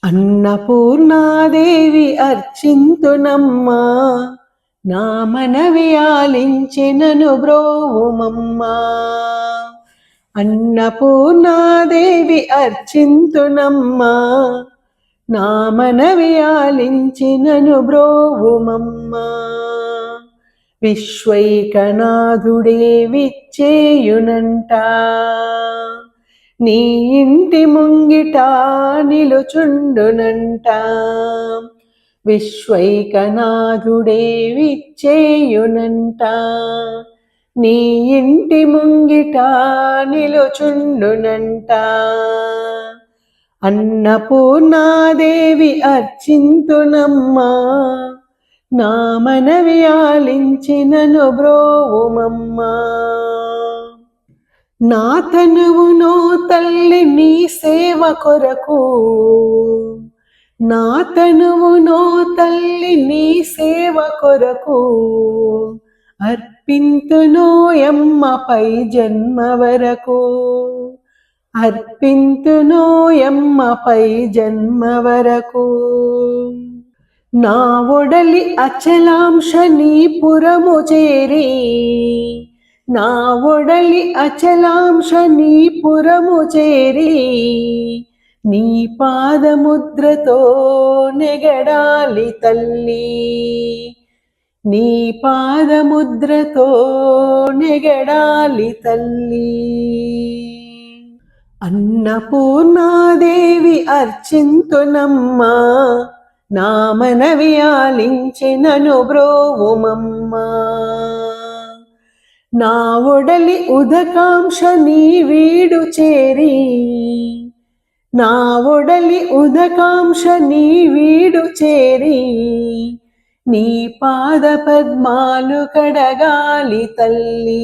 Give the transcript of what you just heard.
అన్నపూర్ణాదేవి అర్చింతునమ్మా, నా మనవి ఆలించి నను బ్రోవుమమ్మా. అన్నపూర్ణాదేవి అర్చింతునమ్మా, నా మనవి ఆలించి నను బ్రోవుమమ్మా. విశ్వైకనాథుడే విచ్చేయునంట, నీ ఇంటి ముంగిట నిలుచుండునంట. విశ్వైకనాథుడే విచ్చేయునంట, నీ ఇంటి ముంగిట నిలుచుండునంట. అన్నపూర్ణాదేవి అర్చింతునమ్మా, నా మనవి ఆలించి నను బ్రోవుమమ్మా. నా తనువునో తల్లి నీ సేవ కొరకు, నా తనువునో తల్లి నీ సేవ కొరకు, అర్పింతునోయమ్మ పై జన్మ వరకు, అర్పింతునోయమ్మ పై జన్మ వరకు. నా ఒడలి అచలాంశ నీ పురము చేరి, నా ఒడలి అచలాంశ నీ పురము చేరి, నీ పాదముద్రతో నెగడాలి తల్లి, నీ పాదముద్రతో నెగడాలి తల్లి. అన్నపూర్ణాదేవి అర్చింతునమ్మా, నా మనవి ఆలించి నను బ్రోవుమమ్మా. నా ఒడలి ఉదకాంక్ష నీ వీడు చేరి, నా ఒడలి ఉదకాంక్ష నీ వీడు చేరి, నీ పాద పద్మాలు కడగాలి తల్లి.